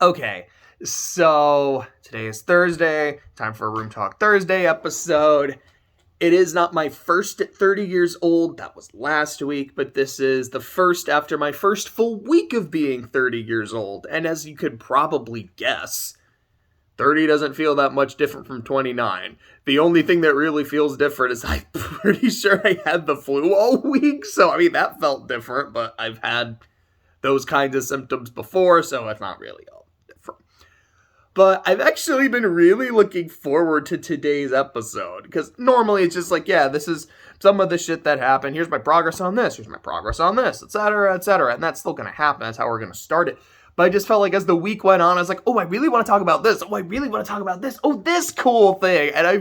Okay, so today is Thursday. Time for a Room Talk Thursday episode. It is not my first at 30 years old. That was last week, but this is the first after my first full week of being 30 years old. And as you could probably guess, 30 doesn't feel that much different from 29. The only thing that really feels different is I'm pretty sure I had the flu all week. So, I mean, that felt different, but I've had those kinds of symptoms before, so it's not really all different. But I've actually been really looking forward to today's episode, because normally it's just like, yeah, this is some of the shit that happened. Here's my progress on this. Here's my progress on this, etc., etc. And that's still going to happen. That's how we're going to start it. But I just felt like as the week went on, I was like, oh, I really want to talk about this. Oh, I really want to talk about this. Oh, this cool thing. And I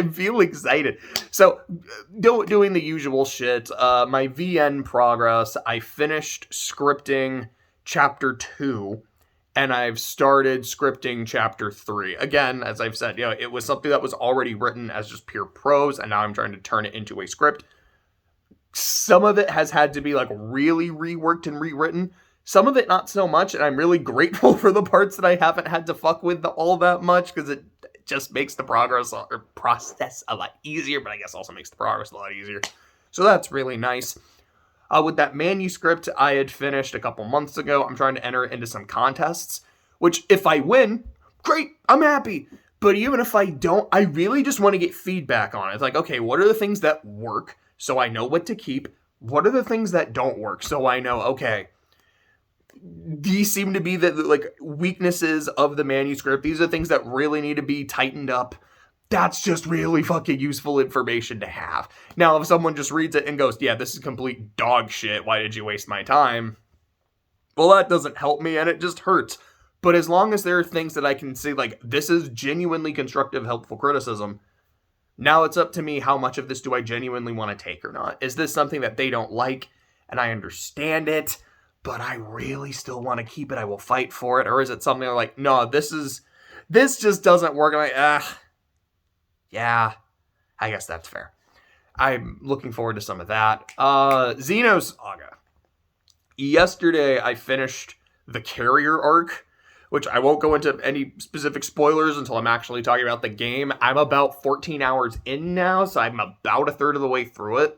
feel excited. So doing the usual shit. My VN progress, I finished scripting chapter 2. And I've started scripting chapter 3. Again, as I've said, it was something that was already written as just pure prose, and now I'm trying to turn it into a script. Some of it has had to be like really reworked and rewritten. Some of it not so much, and I'm really grateful for the parts that I haven't had to fuck with all that much, because it just makes the process a lot easier, but I guess also makes the progress a lot easier. So that's really nice. With that manuscript I had finished a couple months ago, I'm trying to enter it into some contests, which if I win, great, I'm happy. But even if I don't, I really just want to get feedback on it. It's like, okay, what are the things that work so I know what to keep? What are the things that don't work so I know, okay, these seem to be the weaknesses of the manuscript. These are things that really need to be tightened up. That's just really fucking useful information to have. Now, if someone just reads it and goes, yeah, this is complete dog shit, why did you waste my time? Well, that doesn't help me, and it just hurts. But as long as there are things that I can say, like, this is genuinely constructive, helpful criticism, now it's up to me how much of this do I genuinely want to take or not. Is this something that they don't like, and I understand it, but I really still want to keep it, I will fight for it? Or is it something like, no, this just doesn't work, I'm like, yeah, I guess that's fair. I'm looking forward to some of that. Xeno's Saga. Yesterday, I finished the Carrier arc, which I won't go into any specific spoilers until I'm actually talking about the game. I'm about 14 hours in now, so I'm about a third of the way through it.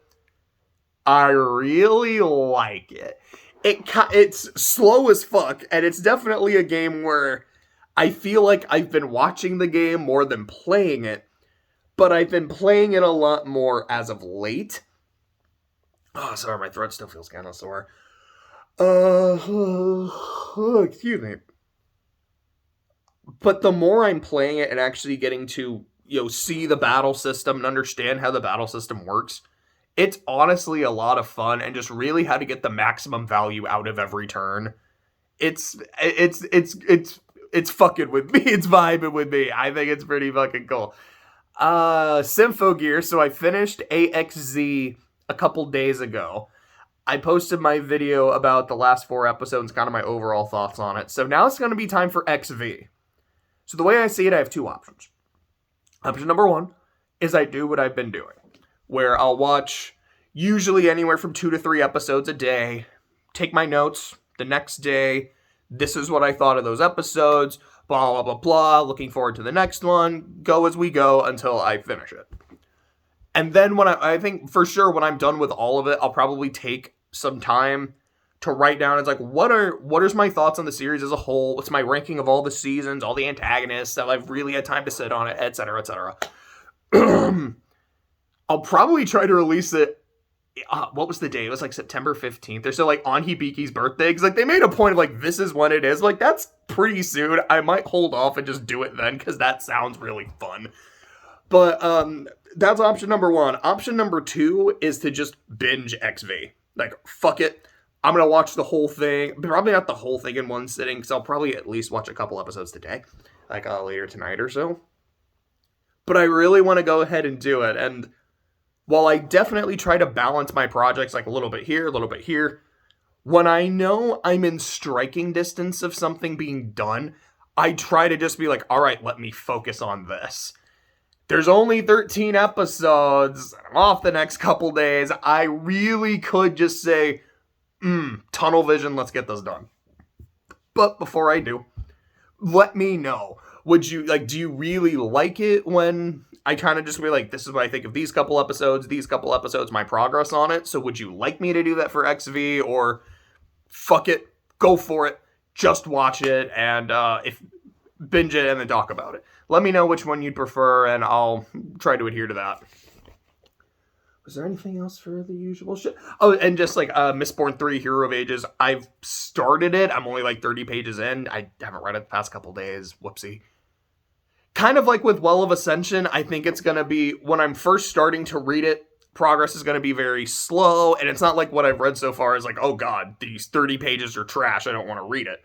I really like it. It's slow as fuck, and it's definitely a game where I feel like I've been watching the game more than playing it, but I've been playing it a lot more as of late. Oh, sorry, my throat still feels kind of sore. Excuse me. But the more I'm playing it and actually getting to, see the battle system and understand how the battle system works, it's honestly a lot of fun, and just really how to get the maximum value out of every turn. It's fucking with me. It's vibing with me. I think it's pretty fucking cool. Symphogear. So I finished AXZ a couple days ago. I posted my video about the last 4 episodes, kind of my overall thoughts on it. So now it's going to be time for XV. So the way I see it, I have 2 options. Option number 1 is I do what I've been doing, where I'll watch usually anywhere from 2 to 3 episodes a day, take my notes the next day. This is what I thought of those episodes. Blah, blah, blah, blah. Looking forward to the next one. Go as we go until I finish it. And then when I think for sure when I'm done with all of it, I'll probably take some time to write down. It's like, what are my thoughts on the series as a whole? What's my ranking of all the seasons, all the antagonists that I've really had time to sit on it, etc., etc. I'll probably try to release it. What was the day? It was like September 15th or so, like on Hibiki's birthday. Because like they made a point of like, this is when it is. Like, that's pretty soon. I might hold off and just do it then, because that sounds really fun. But that's option number 1. Option number 2 is to just binge XV. Like, fuck it. I'm going to watch the whole thing. Probably not the whole thing in one sitting, because I'll probably at least watch a couple episodes today. Like later tonight or so. But I really want to go ahead and do it. And while I definitely try to balance my projects, like a little bit here, a little bit here, when I know I'm in striking distance of something being done, I try to just be like, all right, let me focus on this. There's only 13 episodes. I'm off the next couple days. I really could just say, tunnel vision, let's get this done. But before I do, let me know. Would you, like, do you really like it when I kind of just be like, this is what I think of these couple episodes, my progress on it? So would you like me to do that for XV, or fuck it, go for it, just watch it, and if binge it and then talk about it? Let me know which one you'd prefer, and I'll try to adhere to that. Was there anything else for the usual shit? Oh, and just like Mistborn 3 Hero of Ages, I've started it. I'm only like 30 pages in. I haven't read it the past couple days. Whoopsie. Kind of like with Well of Ascension, I think it's going to be, when I'm first starting to read it, progress is going to be very slow, and it's not like what I've read so far is like, oh god, these 30 pages are trash, I don't want to read it.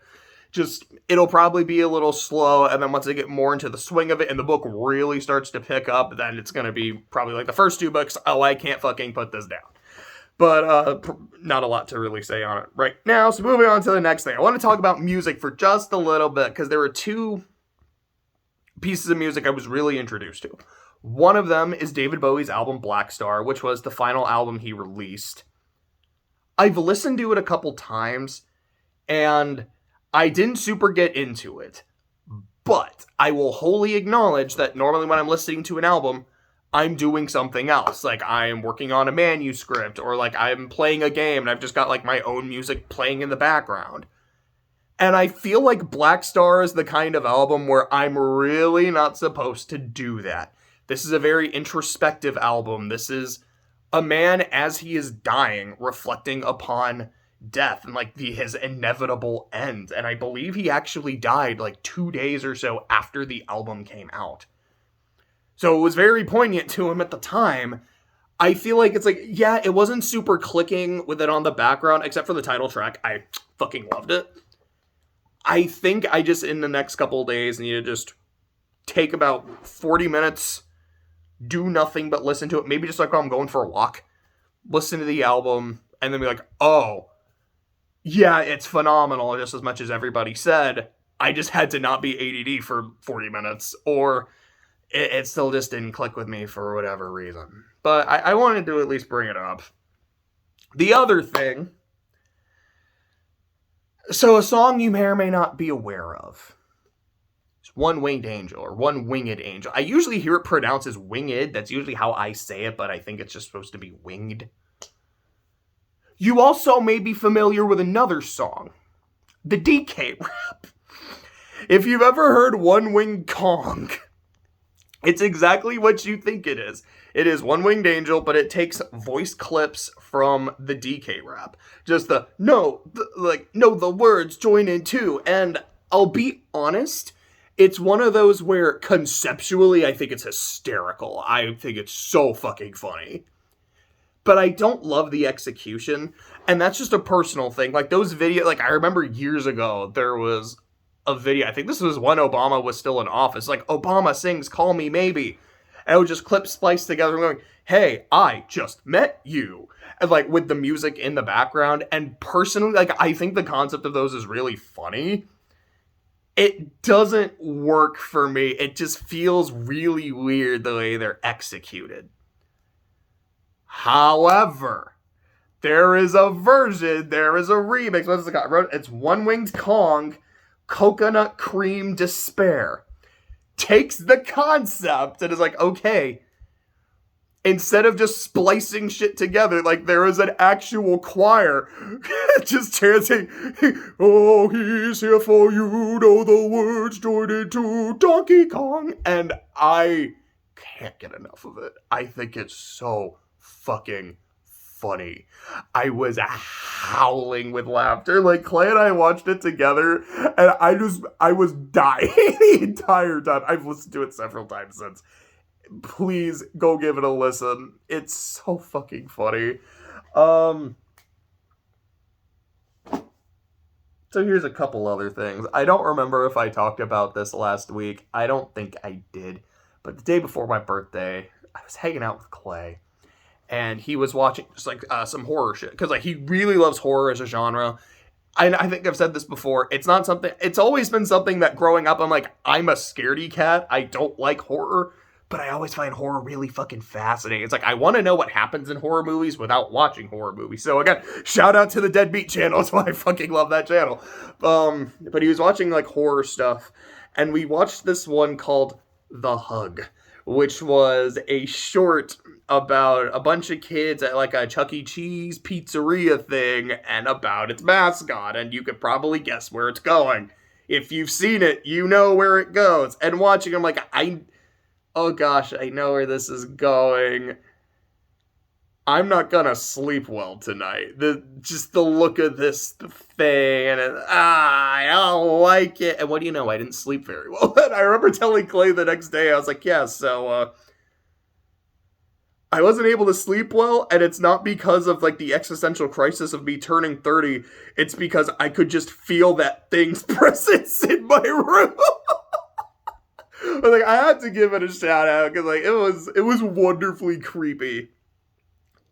Just, it'll probably be a little slow, and then once I get more into the swing of it and the book really starts to pick up, then it's going to be probably like the first 2 books, oh, I can't fucking put this down. But not a lot to really say on it right now, so moving on to the next thing. I want to talk about music for just a little bit, because there were 2 pieces of music I was really introduced to. One of them is David Bowie's album Blackstar, which was the final album he released. I've listened to it a couple times, and I didn't super get into it, but I will wholly acknowledge that normally when I'm listening to an album, I'm doing something else. Like, I'm working on a manuscript, or like I'm playing a game and I've just got like my own music playing in the background. And I feel like Blackstar is the kind of album where I'm really not supposed to do that. This is a very introspective album. This is a man as he is dying, reflecting upon death and like his inevitable end. And I believe he actually died like 2 days or so after the album came out. So it was very poignant to him at the time. I feel like it's like, yeah, it wasn't super clicking with it on the background, except for the title track. I fucking loved it. I think I just, in the next couple of days, need to just take about 40 minutes, do nothing but listen to it. Maybe just like while I'm going for a walk, listen to the album, and then be like, oh, yeah, it's phenomenal, just as much as everybody said. I just had to not be ADD for 40 minutes, or it still just didn't click with me for whatever reason. But I wanted to at least bring it up. The other thing, so a song you may or may not be aware of. It's One Winged Angel, or One Winged Angel. I usually hear it pronounced as winged. That's usually how I say it, but I think it's just supposed to be winged. You also may be familiar with another song, the DK rap. If you've ever heard One Winged Kong, it's exactly what you think it is. It is One Winged Angel, but it takes voice clips from the DK rap. Just the the words join in too. And I'll be honest, it's one of those where conceptually I think it's hysterical. I think it's so fucking funny. But I don't love the execution, and that's just a personal thing. Like those videos, like I remember years ago, there was a video, I think this was when Obama was still in office, like Obama sings Call Me Maybe, and it would just clip spliced together going, hey, I just met you, and like with the music in the background. And personally, like I think the concept of those is really funny. It doesn't work for me. It just feels really weird the way they're executed. However, there is a version, there is a remix. What's it got? It's One Winged Kong, Coconut Cream Despair. Takes the concept and is like, okay, instead of just splicing shit together, like there is an actual choir just chanting, oh, he's here for you, know the words joined into Donkey Kong. And I can't get enough of it. I think it's so fucking funny. I was howling with laughter. Like Clay and I watched it together, and I was dying the entire time. I've listened to it several times since. Please go give it a listen. It's so fucking funny. So here's a couple other things. I don't remember if I talked about this last week. I don't think I did. But the day before my birthday, I was hanging out with Clay. And he was watching just like some horror shit. Because like he really loves horror as a genre. I think I've said this before. It's always been something that growing up, I'm like, I'm a scaredy cat. I don't like horror. but I always find horror really fucking fascinating. It's like, I want to know what happens in horror movies without watching horror movies. So again, shout out to the Deadbeat channel. That's why I fucking love that channel. But he was watching like horror stuff, and we watched this one called The Hug, which was a short about a bunch of kids at like a Chuck E. Cheese pizzeria thing and about its mascot, and you could probably guess where it's going. If you've seen it, you know where it goes. And watching, I'm like, oh gosh, I know where this is going. I'm not gonna sleep well tonight. Just the look of this thing, and I don't like it. And what do you know? I didn't sleep very well. And I remember telling Clay the next day, I was like, yeah, so, I wasn't able to sleep well, and it's not because of, like, the existential crisis of me turning 30. It's because I could just feel that thing's presence in my room. But, like, I had to give it a shout out, because, like, it was wonderfully creepy.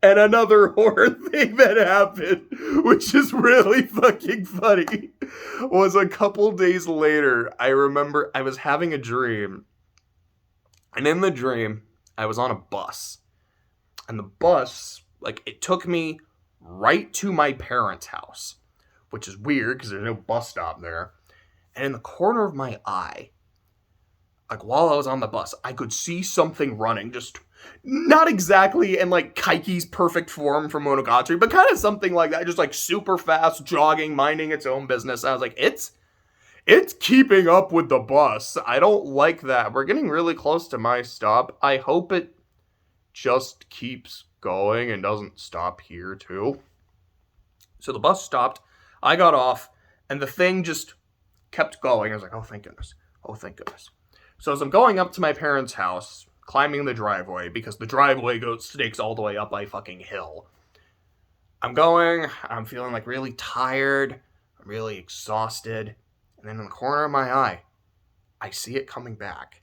And another horror thing that happened, which is really fucking funny, was a couple days later, I remember I was having a dream. And in the dream, I was on a bus. And the bus, like, it took me right to my parents' house, which is weird because there's no bus stop there. And in the corner of my eye, like, while I was on the bus, I could see something running, just not exactly in, like, Kaiki's perfect form from Monogatari, but kind of something like that, just, like, super fast, jogging, minding its own business. And I was like, it's keeping up with the bus. I don't like that. We're getting really close to my stop. I hope it just keeps going and doesn't stop here, too. So the bus stopped, I got off, and the thing just kept going. I was like, oh, thank goodness. Oh, thank goodness. So as I'm going up to my parents' house, climbing the driveway, because the driveway snakes all the way up a fucking hill. I'm feeling like really tired, I'm really exhausted, and then in the corner of my eye, I see it coming back.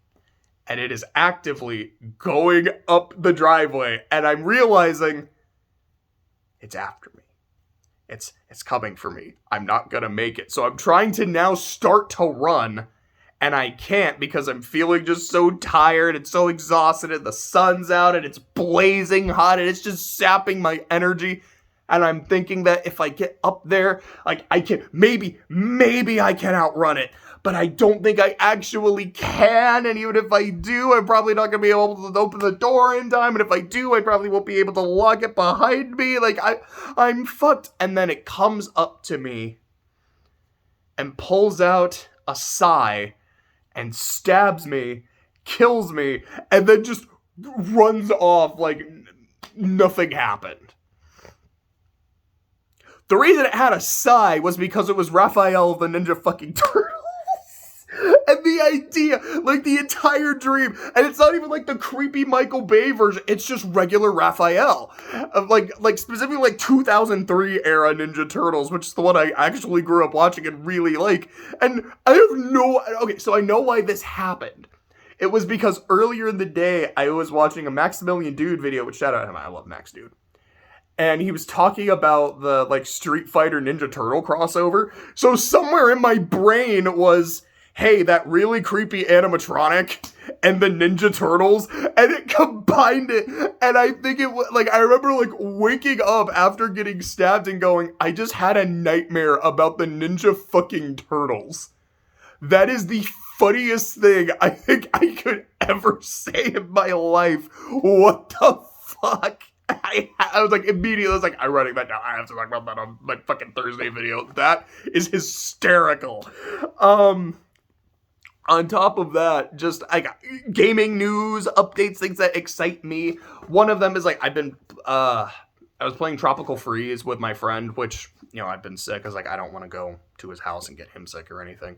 And it is actively going up the driveway, and I'm realizing it's after me. It's coming for me. I'm not gonna make it. So I'm trying to now start to run, and I can't because I'm feeling just so tired and so exhausted, and the sun's out and it's blazing hot and it's just sapping my energy. And I'm thinking that if I get up there, like, I can, maybe I can outrun it. But I don't think I actually can, and even if I do, I'm probably not going to be able to open the door in time, and if I do, I probably won't be able to lock it behind me. Like, I'm fucked. And then it comes up to me and pulls out a sigh and stabs me, kills me, and then just runs off like nothing happened. The reason it had a sigh was because it was Raphael of the Ninja fucking Turtles. And the idea, like the entire dream, and it's not even like the creepy Michael Bay version, it's just regular Raphael. Of like specifically like 2003 era Ninja Turtles, which is the one I actually grew up watching and really like. And so I know why this happened. It was because earlier in the day, I was watching a Maximilian Dude video, which shout out to him, I love Max Dude. And he was talking about the like Street Fighter Ninja Turtle crossover. So somewhere in my brain was, hey, that really creepy animatronic and the Ninja Turtles, and it combined it, and I think it was, like, I remember, like, waking up after getting stabbed and going, I just had a nightmare about the Ninja fucking Turtles. That is the funniest thing I think I could ever say in my life. What the fuck? I was like, immediately, I was like, I'm writing that down. I have to talk about that on my fucking Thursday video. That is hysterical. On top of that, just I got gaming news, updates, things that excite me. One of them is like I was playing Tropical Freeze with my friend, which, you know, I've been sick. I was like, I don't want to go to his house and get him sick or anything.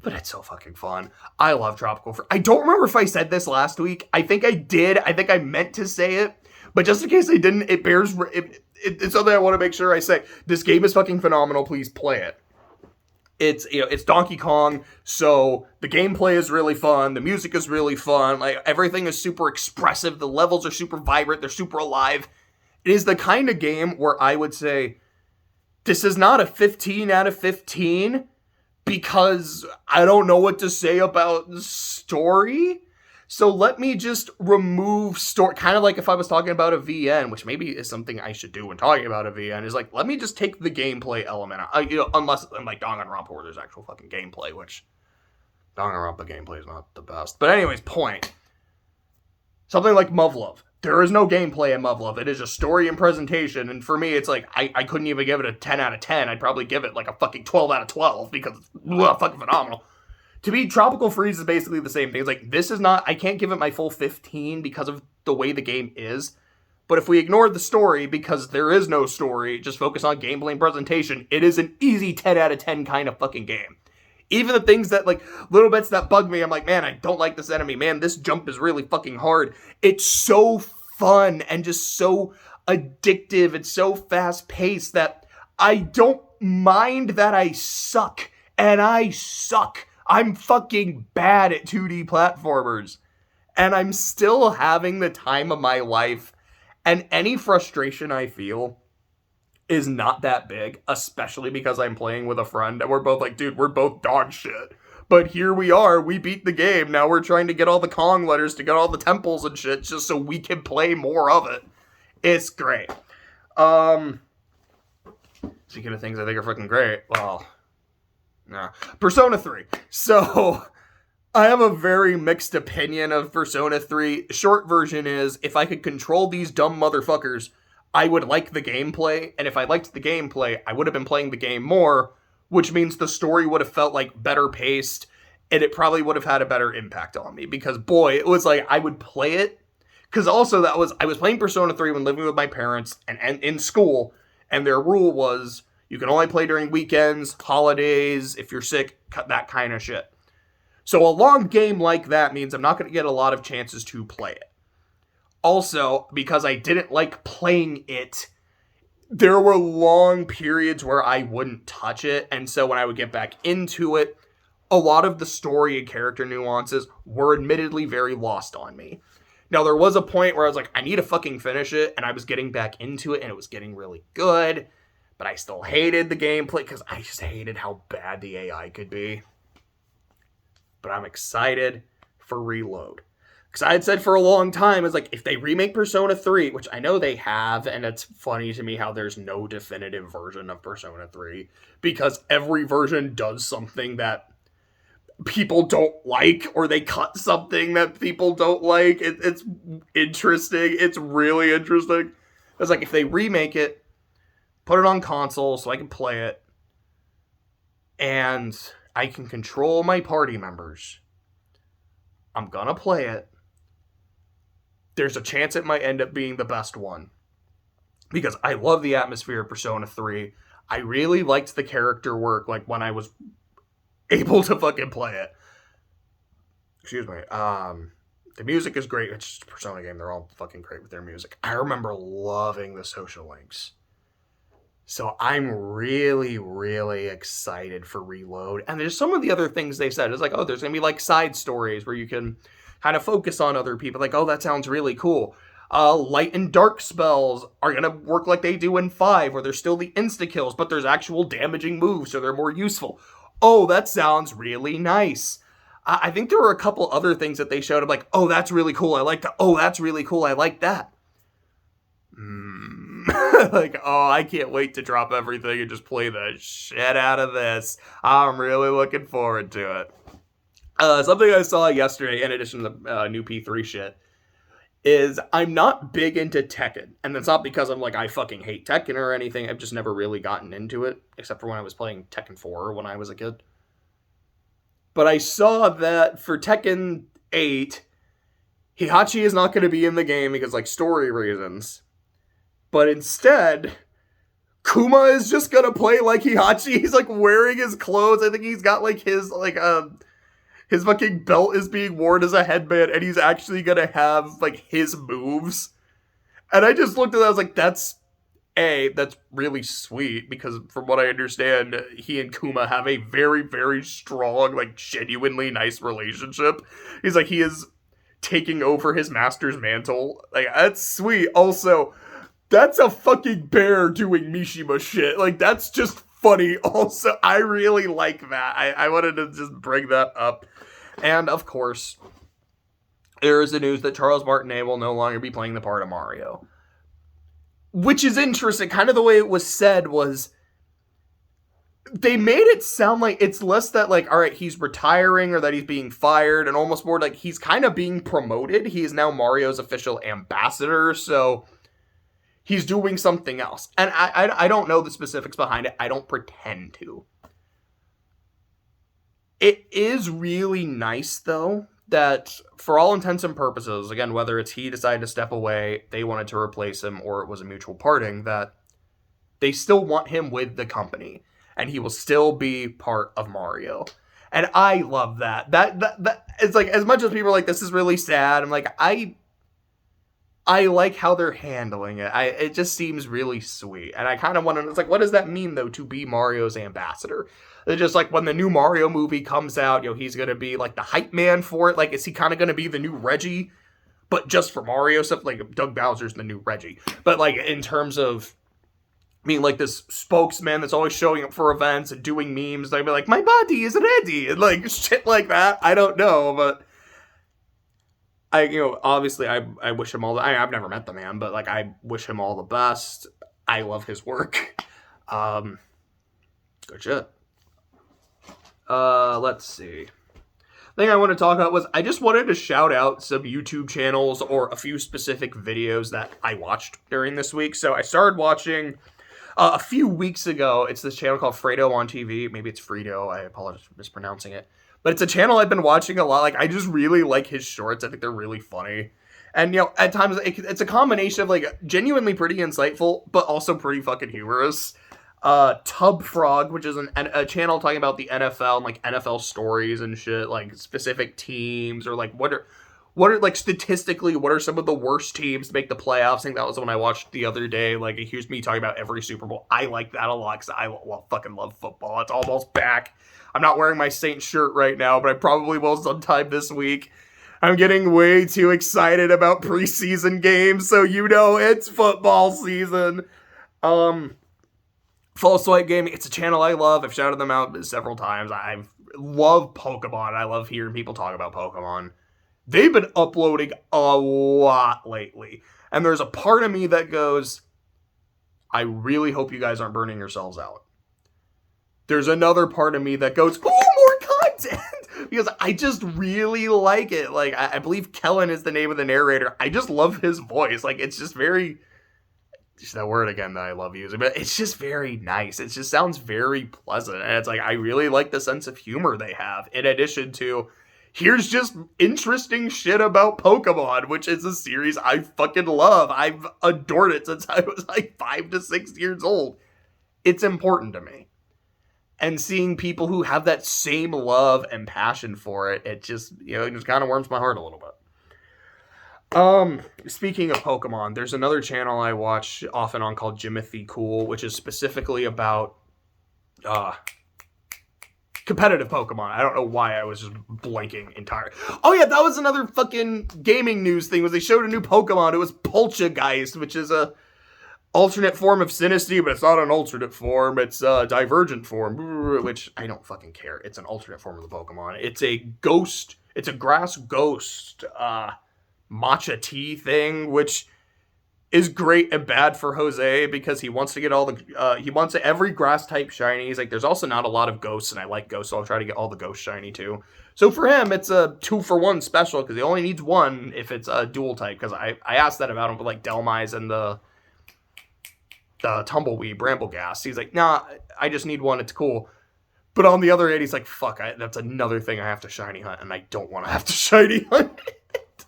But it's so fucking fun. I love Tropical Freeze. I don't remember if I said this last week. I think I did. I think I meant to say it. But just in case I didn't, it's something I want to make sure I say. This game is fucking phenomenal. Please play it. It's Donkey Kong, so the gameplay is really fun, the music is really fun, like, everything is super expressive, the levels are super vibrant, they're super alive. It is the kind of game where I would say, this is not a 15 out of 15, because I don't know what to say about the story. So let me just remove story, kind of like if I was talking about a VN, which maybe is something I should do when talking about a VN, is like, let me just take the gameplay element out. Unless, like, Danganronpa, where there's actual fucking gameplay, which Danganronpa gameplay is not the best. But anyways, point. Something like Muv-Luv. There is no gameplay in Muv-Luv. It is a story and presentation, and for me, it's like, I couldn't even give it a 10 out of 10. I'd probably give it, like, a fucking 12 out of 12, because it's fucking phenomenal. To me, Tropical Freeze is basically the same thing. It's like, this is not, I can't give it my full 15 because of the way the game is. But if we ignore the story, because there is no story, just focus on gameplay and presentation, it is an easy 10 out of 10 kind of fucking game. Even the things that, like, little bits that bug me, I'm like, man, I don't like this enemy. Man, this jump is really fucking hard. It's so fun and just so addictive. It's so fast-paced that I don't mind that I suck. And I suck. I'm fucking bad at 2D platformers. And I'm still having the time of my life. And any frustration I feel is not that big, especially because I'm playing with a friend. And we're both like, dude, we're both dog shit. But here we are, we beat the game. Now we're trying to get all the Kong letters to get all the temples and shit just so we can play more of it. It's great. Speaking of things I think are fucking great, well... Nah. Persona 3. So, I have a very mixed opinion of Persona 3. Short version is, if I could control these dumb motherfuckers, I would like the gameplay. And if I liked the gameplay, I would have been playing the game more, which means the story would have felt like better paced, and it probably would have had a better impact on me. Because, boy, it was like, I would play it. Because also, I was playing Persona 3 when living with my parents and in school, and their rule was... You can only play during weekends, holidays, if you're sick, that kind of shit. So a long game like that means I'm not going to get a lot of chances to play it. Also, because I didn't like playing it, there were long periods where I wouldn't touch it. And so when I would get back into it, a lot of the story and character nuances were admittedly very lost on me. Now, there was a point where I was like, I need to fucking finish it. And I was getting back into it and it was getting really good. But I still hated the gameplay because I just hated how bad the AI could be. But I'm excited for Reload. Because I had said for a long time, it's like, if they remake Persona 3, which I know they have, and it's funny to me how there's no definitive version of Persona 3, because every version does something that people don't like, or they cut something that people don't like. It's interesting. It's really interesting. It's like, if they remake it, put it on console so I can play it, and I can control my party members, I'm gonna play it. There's a chance it might end up being the best one. Because I love the atmosphere of Persona 3. I really liked the character work, like, when I was able to fucking play it. Excuse me. The music is great. It's just a Persona game. They're all fucking great with their music. I remember loving the social links. So I'm really, really excited for Reload. And there's some of the other things they said. It's like, oh, there's going to be like side stories where you can kind of focus on other people. Like, oh, that sounds really cool. Light and dark spells are going to work like they do in 5, where there's still the insta-kills, but there's actual damaging moves, so they're more useful. Oh, that sounds really nice. I think there were a couple other things that they showed. I'm like, oh, that's really cool. I like that. Oh, that's really cool. I like that. Like, oh, I can't wait to drop everything and just play the shit out of this. I'm really looking forward to it. Something I saw yesterday, in addition to the new P3 shit, is I'm not big into Tekken. And that's not because I'm like, I fucking hate Tekken or anything. I've just never really gotten into it, except for when I was playing Tekken 4 when I was a kid. But I saw that for Tekken 8, Heihachi is not going to be in the game because, like, story reasons. But instead, Kuma is just gonna play like Heihachi. He's like wearing his clothes. I think he's got like his his fucking belt is being worn as a headband, and he's actually gonna have like his moves. And I just looked at that, I was like, that's really sweet, because from what I understand, he and Kuma have a very, very strong, like genuinely nice relationship. He's like, he is taking over his master's mantle. Like, that's sweet. Also, that's a fucking bear doing Mishima shit. Like, that's just funny. Also, I really like that. I wanted to just bring that up. And, of course, there is the news that Charles Martinet will no longer be playing the part of Mario. Which is interesting. Kind of the way it was said was, they made it sound like it's less that, like, all right, he's retiring or that he's being fired, and almost more like he's kind of being promoted. He is now Mario's official ambassador, so he's doing something else. And I don't know the specifics behind it. I don't pretend to. It is really nice, though, that for all intents and purposes, again, whether it's he decided to step away, they wanted to replace him, or it was a mutual parting, that they still want him with the company. And he will still be part of Mario. And I love that. That it's like, as much as people are like, this is really sad, I'm like, I like how they're handling it. It just seems really sweet. And I kind of want to, it's like, what does that mean, though, to be Mario's ambassador? It's just like, when the new Mario movie comes out, he's going to be like the hype man for it. Like, is he kind of going to be the new Reggie? But just for Mario stuff, like, Doug Bowser's the new Reggie. But, like, in terms of being like this spokesman that's always showing up for events and doing memes, they'd be like, my body is ready, and like shit like that. I don't know, but obviously I wish him all the, I've never met the man, but like, I wish him all the best. I love his work. Good shit. Let's see. The thing I want to talk about was, I just wanted to shout out some YouTube channels or a few specific videos that I watched during this week. So I started watching a few weeks ago. It's this channel called Fredo on TV. Maybe it's Fredo. I apologize for mispronouncing it. But it's a channel I've been watching a lot. Like, I just really like his shorts. I think they're really funny. And, at times, it's a combination of, like, genuinely pretty insightful, but also pretty fucking humorous. Tub Frog, which is a channel talking about the NFL and, like, NFL stories and shit. Like, specific teams, or, like, what are, like, statistically, what are some of the worst teams to make the playoffs? I think that was the one I watched the other day. Like, here's me talking about every Super Bowl. I like that a lot, because I fucking love football. It's almost back. I'm not wearing my Saints shirt right now, but I probably will sometime this week. I'm getting way too excited about preseason games, so it's football season. False Swipe Gaming, it's a channel I love. I've shouted them out several times. I love Pokemon. I love hearing people talk about Pokemon. They've been uploading a lot lately. And there's a part of me that goes, I really hope you guys aren't burning yourselves out. There's another part of me that goes, more content! Because I just really like it. Like, I believe Kellen is the name of the narrator. I just love his voice. Like, it's just very, just that word again that I love using, but it's just very nice. It just sounds very pleasant. And it's like, I really like the sense of humor they have, in addition to, here's just interesting shit about Pokemon, which is a series I fucking love. I've adored it since I was like 5 to 6 years old. It's important to me. And seeing people who have that same love and passion for it, it just, it just kind of warms my heart a little bit. Speaking of Pokemon, there's another channel I watch off and on called Jimothy Cool, which is specifically about, competitive Pokemon. I don't know why I was just blanking entirely. Oh yeah, that was another fucking gaming news thing, was they showed a new Pokemon. It was Poltergeist, which is a alternate form of Sinistea, but it's not an alternate form. It's a divergent form, which I don't fucking care. It's an alternate form of the Pokemon. It's a ghost. It's a grass ghost matcha tea thing, which is great and bad for Jose, because he wants to get all the, he wants every grass type shiny. He's like, there's also not a lot of ghosts, and I like ghosts, so I'll try to get all the ghost shiny too. So for him, it's a 2-for-1 special, because he only needs one if it's a dual type, because I asked that about him with like Delmise and the Tumbleweed, Brambleghast. He's like, nah, I just need one, it's cool. But on the other hand, he's like, fuck, that's another thing I have to shiny hunt, and I don't want to have to shiny hunt it.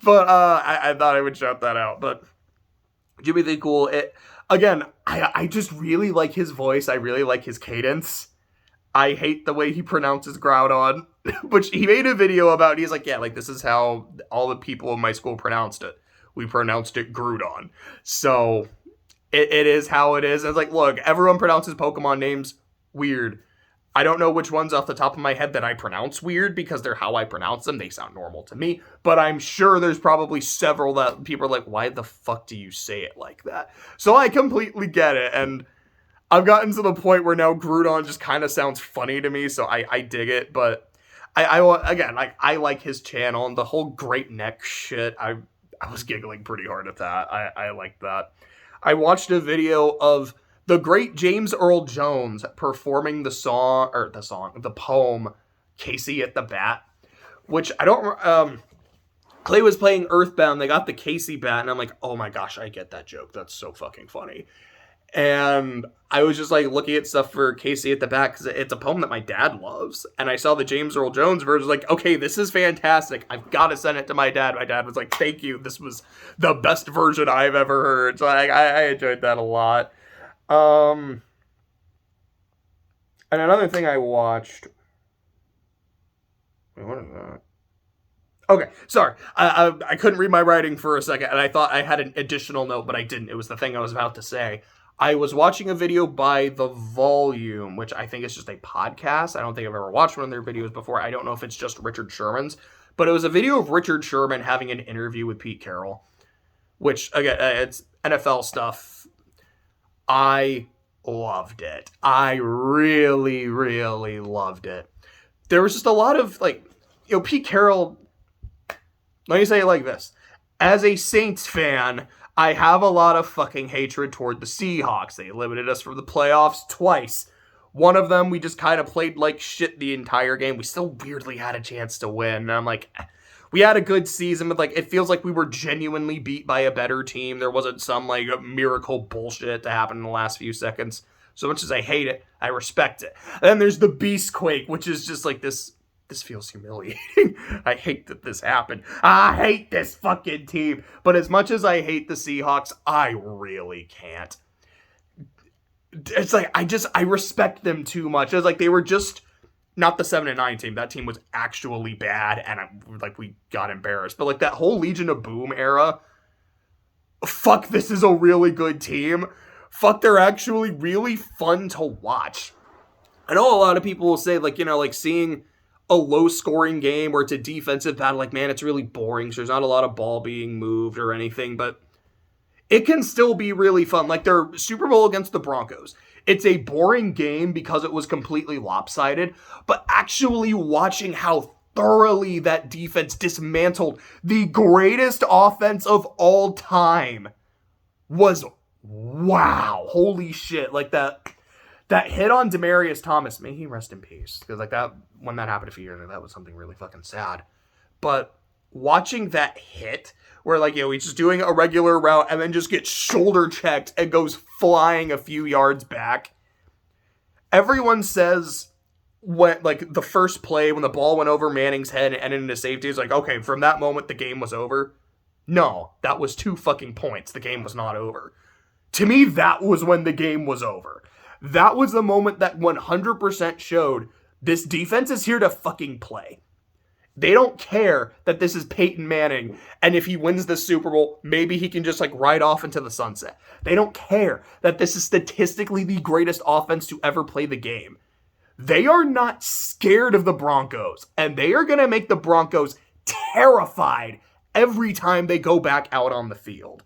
But I thought I would shout that out, but Jimmy the Cool, I just really like his voice. I really like his cadence. I hate the way he pronounces Groudon, which he made a video about. He's like, yeah, like, this is how all the people in my school pronounced it. We pronounced it Groudon. So it is how it is. And it's like, look, everyone pronounces Pokemon names weird. I don't know which ones off the top of my head that I pronounce weird, because they're how I pronounce them. They sound normal to me. But I'm sure there's probably several that people are like, why the fuck do you say it like that? So I completely get it. And I've gotten to the point where now Groudon just kind of sounds funny to me. So I dig it. But Again, like, I like his channel and the whole great neck shit. I was giggling pretty hard at that. I like that. I watched a video of the great James Earl Jones performing the poem Casey at the Bat, which I don't, Clay was playing Earthbound, they got the Casey bat, and I'm like, oh my gosh, I get that joke. That's so fucking funny. And I was just like looking at stuff for Casey at the Bat because it's a poem that my dad loves. And I saw the James Earl Jones version, like, okay, this is fantastic. I've got to send it to my dad. My dad was like, thank you. This was the best version I've ever heard. So I enjoyed that a lot. And another thing I watched. Wait, what is that? Okay, sorry. I couldn't read my writing for a second, and I thought I had an additional note, but I didn't. It was the thing I was about to say. I was watching a video by The Volume, which I think is just a podcast. I don't think I've ever watched one of their videos before. I don't know if it's just Richard Sherman's, but it was a video of Richard Sherman having an interview with Pete Carroll, which, again, it's NFL stuff. I loved it. I really, really loved it. There was just a lot of, like, Pete Carroll, let me say it like this. As a Saints fan, I have a lot of fucking hatred toward the Seahawks. They eliminated us from the playoffs twice. One of them, we just kind of played like shit the entire game. We still weirdly had a chance to win. And I'm like, we had a good season, but like, it feels like we were genuinely beat by a better team. There wasn't some like miracle bullshit that happened in the last few seconds. So much as I hate it, I respect it. And then there's the Beastquake, which is just like this feels humiliating. I hate that this happened. I hate this fucking team. But as much as I hate the Seahawks, I really can't. It's like, I respect them too much. It's like they were just not the 7-9 team. That team was actually bad, and we got embarrassed. But like that whole Legion of Boom era, fuck, this is a really good team. Fuck, they're actually really fun to watch. I know a lot of people will say, like, like seeing a low-scoring game where it's a defensive battle, like, man, it's really boring, so there's not a lot of ball being moved or anything, but it can still be really fun. Like, their Super Bowl against the Broncos. It's a boring game because it was completely lopsided, but actually watching how thoroughly that defense dismantled the greatest offense of all time was wow. Holy shit. Like, that hit on Demaryius Thomas, may he rest in peace. Because like that, when that happened a few years ago, that was something really fucking sad. But watching that hit, where like, he's just doing a regular route and then just gets shoulder checked and goes flying a few yards back. Everyone says when like the first play, when the ball went over Manning's head and ended into safety, it's like, okay, from that moment the game was over. No, that was 2 fucking points. The game was not over. To me, that was when the game was over. That was the moment that 100% showed this defense is here to fucking play. They don't care that this is Peyton Manning, and if he wins the Super Bowl, maybe he can just like ride off into the sunset. They don't care that this is statistically the greatest offense to ever play the game. They are not scared of the Broncos, and they are going to make the Broncos terrified every time they go back out on the field.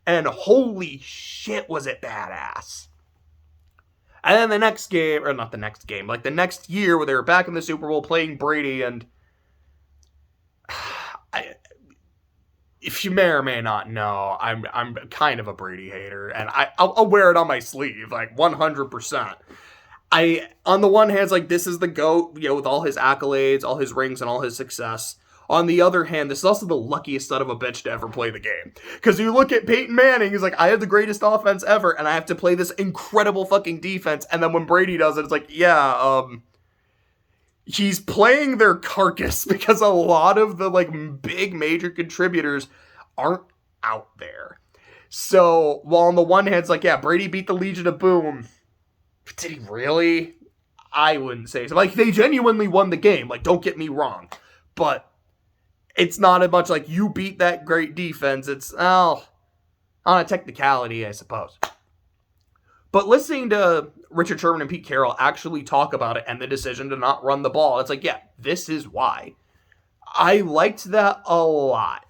And holy shit, was it badass. And then the next game, or not the next game, like the next year where they were back in the Super Bowl playing Brady, and if you may or may not know, I'm kind of a Brady hater, and I'll wear it on my sleeve, like 100%. On the one hand, it's like, this is the GOAT, with all his accolades, all his rings, and all his success. On the other hand, this is also the luckiest son of a bitch to ever play the game. Because you look at Peyton Manning, he's like, I have the greatest offense ever, and I have to play this incredible fucking defense. And then when Brady does it, it's like, he's playing their carcass because a lot of the like big major contributors aren't out there. So while on the one hand, it's like, yeah, Brady beat the Legion of Boom. Did he really? I wouldn't say so. Like, they genuinely won the game. Like, don't get me wrong. But it's not as much like you beat that great defense. It's, on a technicality, I suppose. But listening to Richard Sherman and Pete Carroll actually talk about it and the decision to not run the ball, it's like, yeah, this is why. I liked that a lot.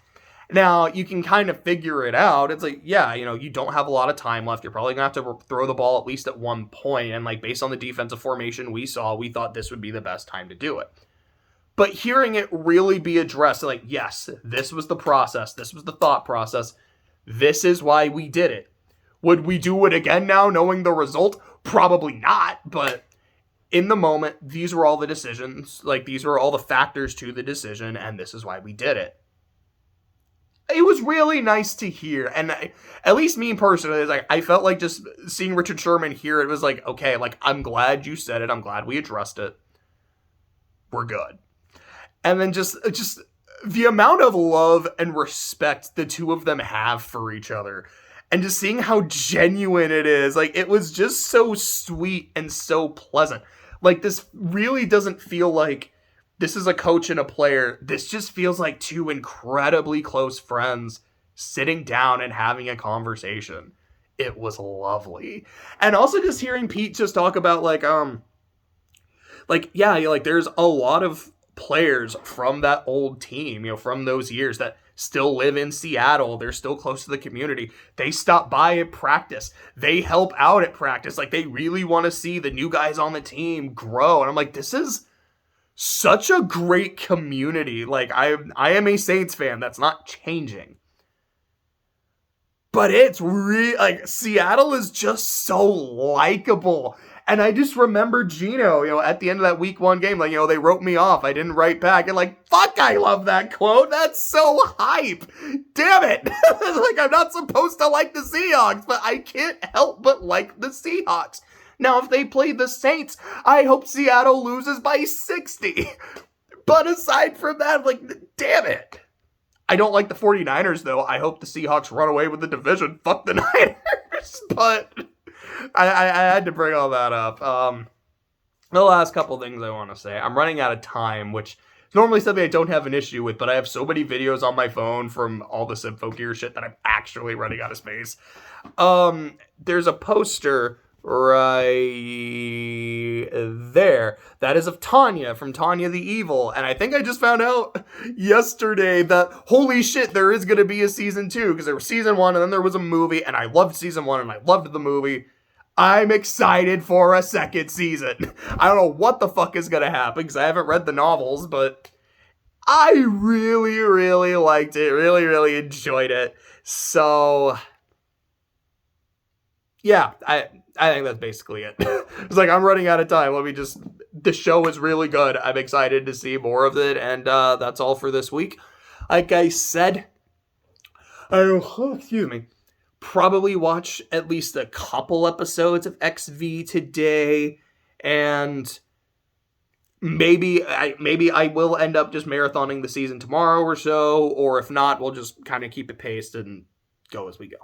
Now, you can kind of figure it out. It's like, yeah, you don't have a lot of time left. You're probably going to have to throw the ball at least at one point. And like, based on the defensive formation we saw, we thought this would be the best time to do it. But hearing it really be addressed, like, yes, this was the process. This was the thought process. This is why we did it. Would we do it again now, knowing the result? Probably not, but in the moment, these were all the decisions. Like, these were all the factors to the decision, and this is why we did it. It was really nice to hear, and at least me personally, like, I felt like just seeing Richard Sherman here, it was like, okay, like, I'm glad you said it. I'm glad we addressed it. We're good. And then just the amount of love and respect the two of them have for each other. And just seeing how genuine it is. Like, it was just so sweet and so pleasant. Like, this really doesn't feel like this is a coach and a player. This just feels like two incredibly close friends sitting down and having a conversation. It was lovely. And also just hearing Pete just talk about, there's a lot of players from that old team, from those years that still live in Seattle. They're still close to the community. They stop by at practice. They help out at practice. Like, they really want to see the new guys on the team grow. And I'm like, this is such a great community. Like, I am a Saints fan. That's not changing. But it's really, like, Seattle is just so likable. And I just remember Gino, at the end of that week 1 game, like, they wrote me off. I didn't write back. And like, fuck, I love that quote. That's so hype. Damn it. Like, I'm not supposed to like the Seahawks, but I can't help but like the Seahawks. Now, if they play the Saints, I hope Seattle loses by 60. But aside from that, like, damn it. I don't like the 49ers, though. I hope the Seahawks run away with the division. Fuck the Niners. But I had to bring all that up. The last couple things I want to say. I'm running out of time, which is normally something I don't have an issue with, but I have so many videos on my phone from all this info gear shit that I'm actually running out of space. There's a poster right there that is of Tanya from Tanya the Evil, and I think I just found out yesterday that holy shit, there is going to be a season 2, because there was season 1 and then there was a movie, and I loved season 1 and I loved the movie. I'm excited for a second season. I don't know what the fuck is going to happen because I haven't read the novels, but I really, really liked it. Really, really enjoyed it. So yeah, I think that's basically it. It's like, I'm running out of time. The show is really good. I'm excited to see more of it. And that's all for this week. Like I said, probably watch at least a couple episodes of XV today. And maybe I will end up just marathoning the season tomorrow or so. Or if not, we'll just kind of keep it paced and go as we go.